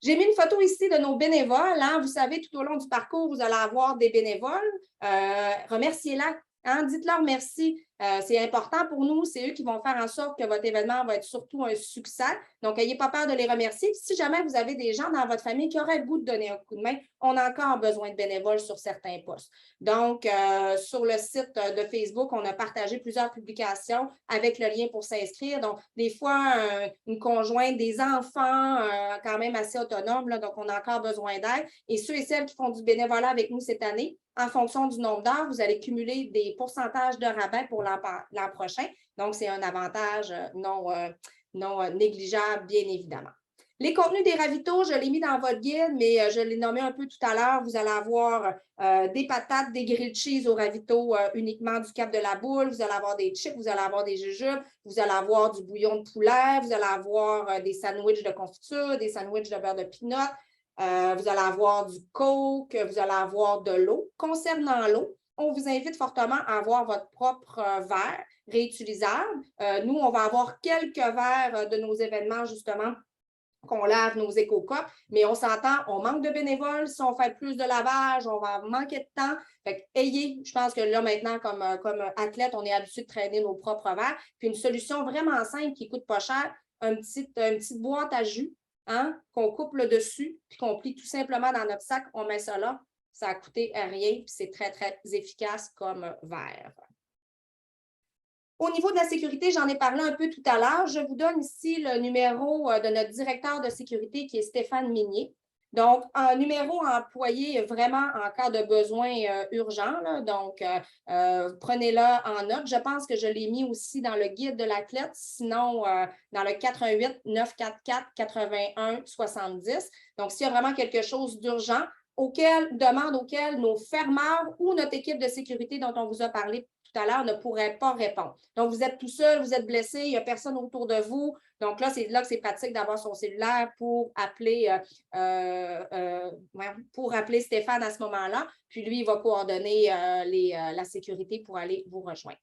J'ai mis une photo ici de nos bénévoles. Hein. Vous savez, tout au long du parcours, vous allez avoir des bénévoles. Remerciez-la. Hein. Dites-leur merci. C'est important pour nous. C'est eux qui vont faire en sorte que votre événement va être surtout un succès. Donc, n'ayez pas peur de les remercier. Si jamais vous avez des gens dans votre famille qui auraient le goût de donner un coup de main, on a encore besoin de bénévoles sur certains postes. Donc, sur le site de Facebook, on a partagé plusieurs publications avec le lien pour s'inscrire. Donc, des fois, une conjointe, des enfants quand même assez autonomes, là, donc on a encore besoin d'aide. Et ceux et celles qui font du bénévolat avec nous cette année, en fonction du nombre d'heures, vous allez cumuler des pourcentages de rabais pour l'an prochain. Donc, c'est un avantage non négligeable, bien évidemment. Les contenus des ravitaux, je l'ai mis dans votre guide, mais je l'ai nommé un peu tout à l'heure. Vous allez avoir des patates, des grilled cheese au ravito uniquement du Cap de la Boule. Vous allez avoir des chips, vous allez avoir des jujubes, vous allez avoir du bouillon de poulet, vous allez avoir des sandwichs de confiture, des sandwichs de beurre de pinot. Vous allez avoir du Coke, vous allez avoir de l'eau. Concernant l'eau, on vous invite fortement à avoir votre propre verre réutilisable. Nous, on va avoir quelques verres de nos événements, justement, qu'on lave nos éco-cups, mais on s'entend, on manque de bénévoles. Si on fait plus de lavage, on va manquer de temps. Fait que je pense que là, maintenant, comme athlète, on est habitué de traîner nos propres verres. Puis une solution vraiment simple qui ne coûte pas cher, une petite boîte à jus, hein, qu'on coupe le dessus, puis qu'on plie tout simplement dans notre sac, on met ça là. Ça n'a coûté rien, puis c'est très, très efficace comme verre. Au niveau de la sécurité, j'en ai parlé un peu tout à l'heure. Je vous donne ici le numéro de notre directeur de sécurité qui est Stéphane Minier. Donc, un numéro employé vraiment en cas de besoin urgent. Là. Donc, prenez-le en note. Je pense que je l'ai mis aussi dans le guide de l'athlète, sinon dans le 88 944 81 70. Donc, s'il y a vraiment quelque chose d'urgent, demande auquel nos fermeurs ou notre équipe de sécurité dont on vous a parlé tout à l'heure ne pourrait pas répondre. Donc, vous êtes tout seul, vous êtes blessé, il n'y a personne autour de vous. Donc, là c'est que c'est pratique d'avoir son cellulaire pour appeler Stéphane à ce moment-là. Puis, lui, il va coordonner la sécurité pour aller vous rejoindre.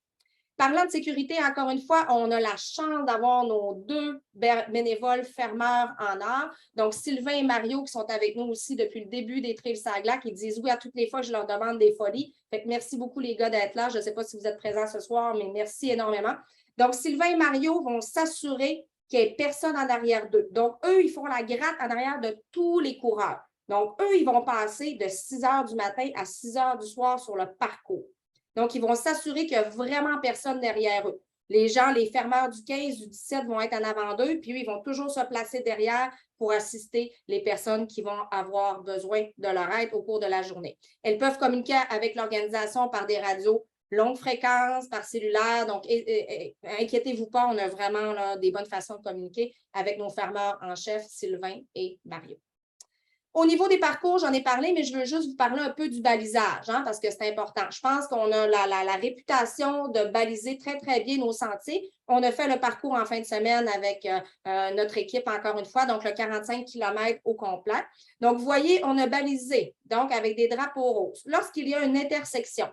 Parlant de sécurité, encore une fois, on a la chance d'avoir nos 2 bénévoles fermeurs en or. Donc, Sylvain et Mario qui sont avec nous aussi depuis le début des Trails Sagla, qui disent oui à toutes les fois que je leur demande des folies. Fait que merci beaucoup les gars d'être là. Je ne sais pas si vous êtes présents ce soir, mais merci énormément. Donc, Sylvain et Mario vont s'assurer qu'il n'y ait personne en arrière d'eux. Donc, eux, ils font la gratte en arrière de tous les coureurs. Donc, eux, ils vont passer de 6 heures du matin à 6 heures du soir sur le parcours. Donc, ils vont s'assurer qu'il n'y a vraiment personne derrière eux. Les gens, les fermeurs du 15, du 17 vont être en avant d'eux, puis eux, ils vont toujours se placer derrière pour assister les personnes qui vont avoir besoin de leur aide au cours de la journée. Elles peuvent communiquer avec l'organisation par des radios longue fréquence, par cellulaire. Donc, inquiétez-vous pas, on a vraiment là, des bonnes façons de communiquer avec nos fermeurs en chef, Sylvain et Mario. Au niveau des parcours, j'en ai parlé, mais je veux juste vous parler un peu du balisage, hein, parce que c'est important. Je pense qu'on a la réputation de baliser très, très bien nos sentiers. On a fait le parcours en fin de semaine avec notre équipe, encore une fois, donc le 45 km au complet. Donc, vous voyez, on a balisé, donc avec des drapeaux roses. Lorsqu'il y a une intersection,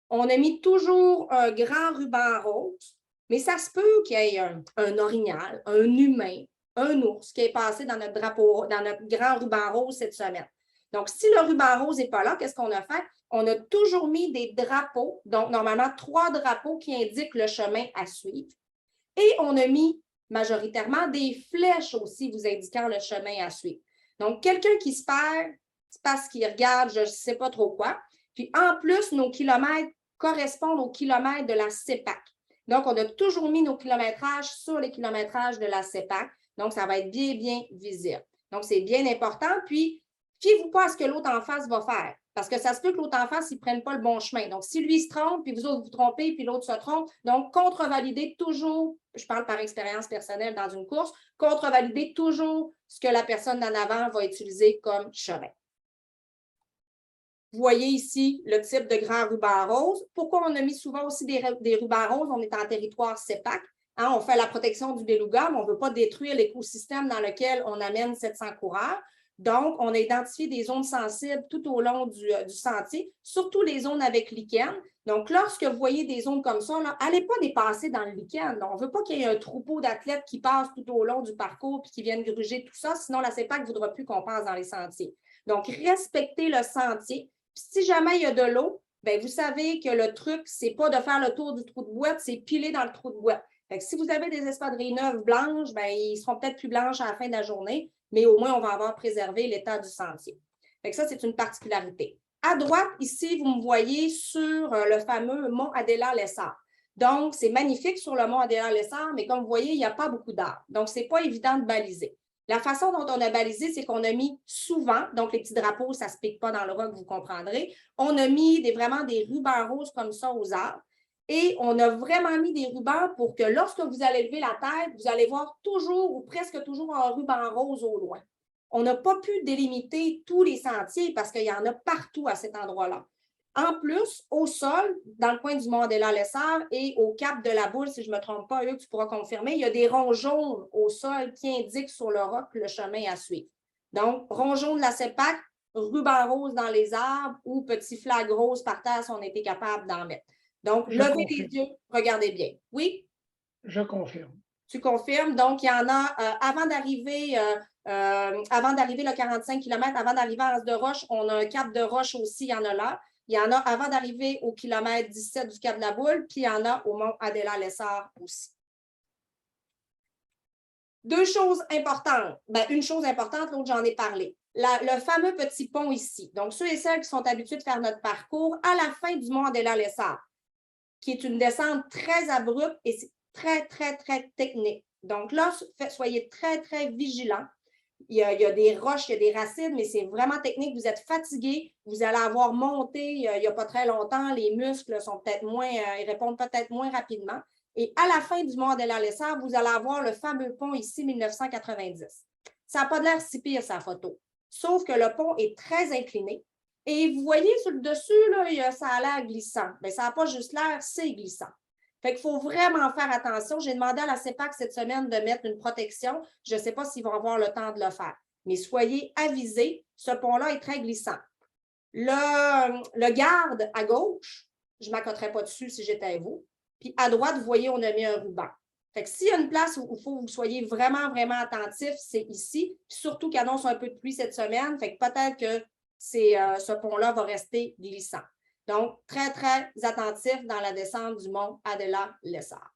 on a mis toujours un grand ruban rose, mais ça se peut qu'il y ait un orignal, un humain, un ours qui est passé dans notre grand ruban rose cette semaine. Donc, si le ruban rose n'est pas là, qu'est-ce qu'on a fait? On a toujours mis des drapeaux, donc normalement 3 drapeaux qui indiquent le chemin à suivre. Et on a mis majoritairement des flèches aussi vous indiquant le chemin à suivre. Donc, quelqu'un qui se perd, c'est parce qu'il regarde je ne sais pas trop quoi. Puis, en plus, nos kilomètres correspondent aux kilomètres de la CEPAC. Donc, on a toujours mis nos kilométrages sur les kilométrages de la CEPAC. Donc, ça va être bien, bien visible. Donc, c'est bien important. Puis, fiez-vous pas à ce que l'autre en face va faire. Parce que ça se peut que l'autre en face, il ne prenne pas le bon chemin. Donc, si lui se trompe, puis vous autres vous trompez, puis l'autre se trompe, donc contre-validez toujours, je parle par expérience personnelle dans une course, contre-validez toujours ce que la personne en avant va utiliser comme chemin. Vous voyez ici le type de grand ruban rose. Pourquoi on a mis souvent aussi des rubans roses? On est en territoire CEPAC. Hein, on fait la protection du beluga, mais on ne veut pas détruire l'écosystème dans lequel on amène 700 coureurs. Donc, on a identifié des zones sensibles tout au long du sentier, surtout les zones avec lichen. Donc, lorsque vous voyez des zones comme ça, allez pas dépasser dans le lichen. On ne veut pas qu'il y ait un troupeau d'athlètes qui passent tout au long du parcours et qui viennent gruger tout ça, sinon la CEPAC ne voudra plus qu'on passe dans les sentiers. Donc, respectez le sentier. Puis, si jamais il y a de l'eau, bien, vous savez que le truc, ce n'est pas de faire le tour du trou de boîte, c'est piler dans le trou de boîte. Fait que si vous avez des espadrilles neuves blanches, bien, ils seront peut-être plus blanches à la fin de la journée, mais au moins, on va avoir préservé l'état du sentier. Fait que ça, c'est une particularité. À droite, ici, vous me voyez sur le fameux mont Adélac-Lessard. Donc, c'est magnifique sur le mont Adélac-Lessard, mais comme vous voyez, il n'y a pas beaucoup d'arbres. Donc, ce n'est pas évident de baliser. La façon dont on a balisé, c'est qu'on a mis souvent, donc les petits drapeaux, ça ne se pique pas dans le roc, vous comprendrez. On a mis vraiment des rubans roses comme ça aux arbres. Et on a vraiment mis des rubans pour que lorsque vous allez lever la tête, vous allez voir toujours ou presque toujours un ruban rose au loin. On n'a pas pu délimiter tous les sentiers parce qu'il y en a partout à cet endroit-là. En plus, au sol, dans le coin du mont Adélac-Lessard et au cap de la Boule, si je ne me trompe pas, Hugues, tu pourras confirmer, il y a des ronds jaunes au sol qui indiquent sur le roc le chemin à suivre. Donc, rond jaune de la CEPAC, ruban rose dans les arbres ou petit flag rose par terre si on était capable d'en mettre. Donc, levez les yeux, regardez bien. Oui? Je confirme. Tu confirmes. Donc, il y en a, avant d'arriver le 45 km, avant d'arriver à Anse-de-Roche, on a un cap de roche aussi, il y en a là. Il y en a avant d'arriver au kilomètre 17 du Cap de la Boule, puis il y en a au mont Adélac-Lessard aussi. Deux choses importantes. Bien, une chose importante, l'autre, j'en ai parlé. Le fameux petit pont ici. Donc, ceux et celles qui sont habitués de faire notre parcours, à la fin du mont Adélac-Lessard, qui est une descente très abrupte et c'est très, très, très technique. Donc là, soyez très, très vigilants. Il y a des roches, il y a des racines, mais c'est vraiment technique. Vous êtes fatigué, vous allez avoir monté il n'y a pas très longtemps, les muscles sont peut-être moins, ils répondent peut-être moins rapidement. Et à la fin du mont Adélac-Lessard, vous allez avoir le fameux pont ici, 1990. Ça n'a pas l'air si pire, sa photo. Sauf que le pont est très incliné. Et vous voyez sur le dessus, là, ça a l'air glissant. Mais ça n'a pas juste l'air, c'est glissant. Fait qu'il faut vraiment faire attention. J'ai demandé à la CEPAC cette semaine de mettre une protection. Je ne sais pas s'ils vont avoir le temps de le faire. Mais soyez avisés, ce pont-là est très glissant. Le garde à gauche, je ne m'accoterais pas dessus si j'étais vous. Puis à droite, vous voyez, on a mis un ruban. Fait que s'il y a une place où il faut que vous soyez vraiment, vraiment attentifs, c'est ici. Puis surtout qu'il annonce un peu de pluie cette semaine. Fait que peut-être que ce pont-là va rester glissant. Donc, très, très attentif dans la descente du mont Adélac-Lessard.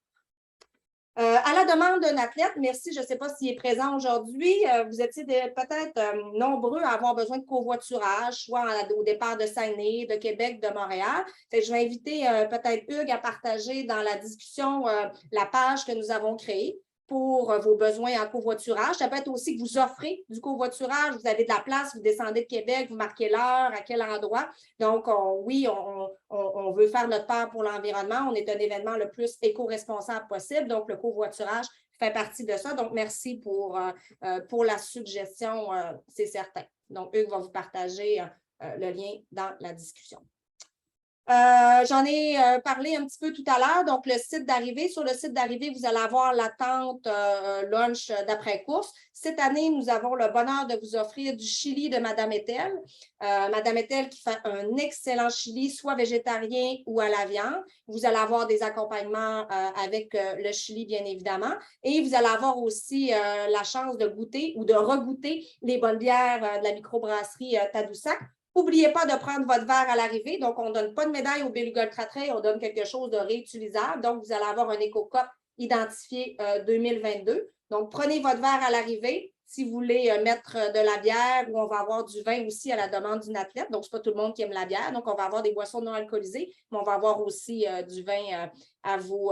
À la demande d'un athlète, merci, je ne sais pas s'il est présent aujourd'hui, vous étiez peut-être nombreux à avoir besoin de covoiturage, soit au départ de Saguenay, de Québec, de Montréal. Je vais inviter peut-être Hugues à partager dans la discussion la page que nous avons créée pour vos besoins en covoiturage. Ça peut être aussi que vous offrez du covoiturage, vous avez de la place, vous descendez de Québec, vous marquez l'heure, à quel endroit. Donc, oui, on veut faire notre part pour l'environnement. On est un événement le plus éco-responsable possible. Donc, le covoiturage fait partie de ça. Donc, merci pour la suggestion, c'est certain. Donc, Hugues va vous partager le lien dans la discussion. J'en ai parlé un petit peu tout à l'heure. Donc, le site d'arrivée. Sur le site d'arrivée, vous allez avoir l'attente lunch d'après-course. Cette année, nous avons le bonheur de vous offrir du chili de Madame Etel. Madame Etel qui fait un excellent chili, soit végétarien ou à la viande. Vous allez avoir des accompagnements avec le chili, bien évidemment. Et vous allez avoir aussi la chance de goûter ou de regoûter les bonnes bières de la microbrasserie Tadoussac. N'oubliez pas de prendre votre verre à l'arrivée. Donc, on ne donne pas de médaille au Beluga Ultra Trail, on donne quelque chose de réutilisable. Donc, vous allez avoir un éco-cup identifié 2022. Donc, prenez votre verre à l'arrivée. Si vous voulez mettre de la bière ou on va avoir du vin aussi à la demande d'une athlète. Donc, ce n'est pas tout le monde qui aime la bière. Donc, on va avoir des boissons non alcoolisées, mais on va avoir aussi du vin à vous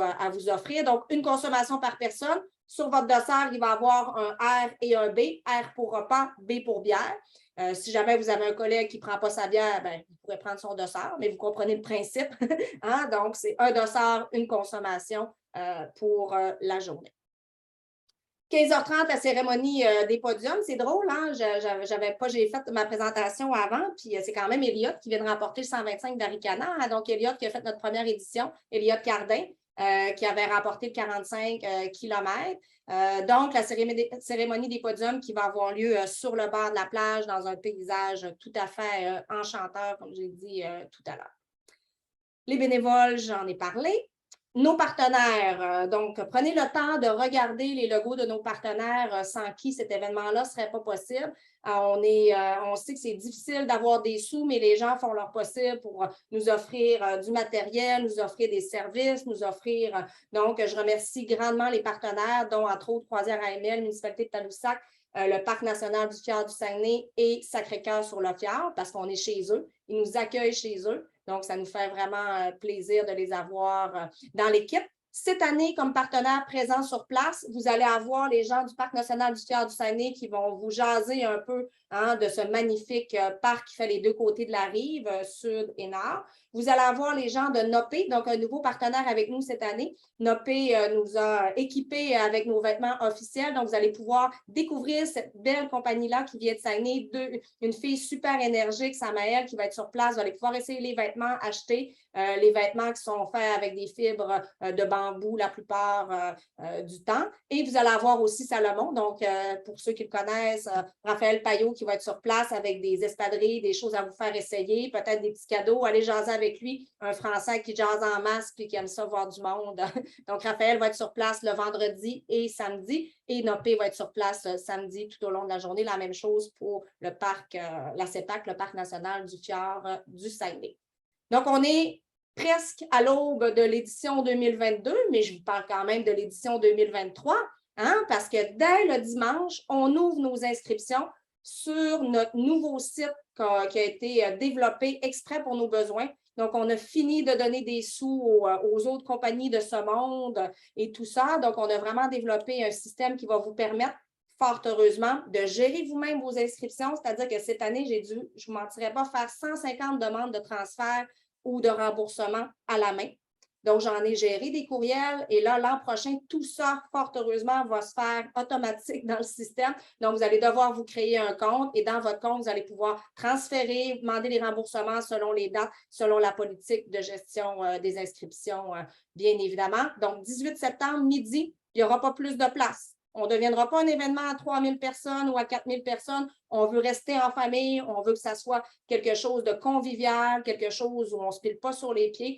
offrir. Donc, une consommation par personne. Sur votre dessert, il va y avoir un R et un B. R pour repas, B pour bière. Si jamais vous avez un collègue qui ne prend pas sa bière, bien, il pourrait prendre son dessert, mais vous comprenez le principe. Hein? Donc, c'est un dessert, une consommation pour la journée. 15h30, la cérémonie des podiums. C'est drôle, hein? J'ai fait ma présentation avant, puis c'est quand même Elliott qui vient de remporter le 125 d'Aricana. Hein? Donc, Elliott qui a fait notre première édition, Elliott Cardin. qui avait remporté le 45 km. Donc, la cérémonie des podiums qui va avoir lieu sur le bord de la plage dans un paysage tout à fait enchanteur, comme j'ai dit tout à l'heure. Les bénévoles, j'en ai parlé. Nos partenaires, donc prenez le temps de regarder les logos de nos partenaires sans qui cet événement-là ne serait pas possible. On sait que c'est difficile d'avoir des sous, mais les gens font leur possible pour nous offrir du matériel, nous offrir des services, nous offrir. Donc, je remercie grandement les partenaires, dont entre autres Croisière AML, Municipalité de Tadoussac, le Parc national du Fjord du Saguenay et Sacré-Cœur sur le Fjord, parce qu'on est chez eux. Ils nous accueillent chez eux. Donc, ça nous fait vraiment plaisir de les avoir dans l'équipe. Cette année, comme partenaire présent sur place, vous allez avoir les gens du Parc national du Fjord du Saguenay qui vont vous jaser un peu de ce magnifique parc qui fait les deux côtés de la rive, sud et nord. Vous allez avoir les gens de Nopé, donc un nouveau partenaire avec nous cette année. Nopé nous a équipés avec nos vêtements officiels, donc vous allez pouvoir découvrir cette belle compagnie-là qui vient de Saguenay. Une fille super énergique, Samaëlle, qui va être sur place. Vous allez pouvoir essayer les vêtements, acheter les vêtements qui sont faits avec des fibres de bambou la plupart du temps. Et vous allez avoir aussi Salomon, donc pour ceux qui le connaissent, Raphaël Payot qui va être sur place avec des espadrilles, des choses à vous faire essayer, peut-être des petits cadeaux. Allez jaser avec lui, un Français qui jase en masse et qui aime ça voir du monde. Donc, Raphaël va être sur place le vendredi et samedi et Nopé va être sur place samedi tout au long de la journée. La même chose pour le parc, la CEPAC, le Parc national du Fjord du Saguenay. Donc, on est presque à l'aube de l'édition 2022, mais je vous parle quand même de l'édition 2023, parce que dès le dimanche, on ouvre nos inscriptions sur notre nouveau site qui a été développé exprès pour nos besoins. Donc, on a fini de donner des sous aux autres compagnies de ce monde et tout ça. Donc, on a vraiment développé un système qui va vous permettre, fort heureusement, de gérer vous-même vos inscriptions. C'est-à-dire que cette année, je ne vous mentirais pas, faire 150 demandes de transfert ou de remboursement à la main. Donc, j'en ai géré des courriels et là, l'an prochain, tout ça, fort heureusement, va se faire automatique dans le système. Donc, vous allez devoir vous créer un compte et dans votre compte, vous allez pouvoir transférer, demander les remboursements selon les dates, selon la politique de gestion des inscriptions, bien évidemment. Donc, 18 septembre, midi, il n'y aura pas plus de place. On ne deviendra pas un événement à 3 000 personnes ou à 4 000 personnes. On veut rester en famille. On veut que ça soit quelque chose de convivial, quelque chose où on ne se pile pas sur les pieds.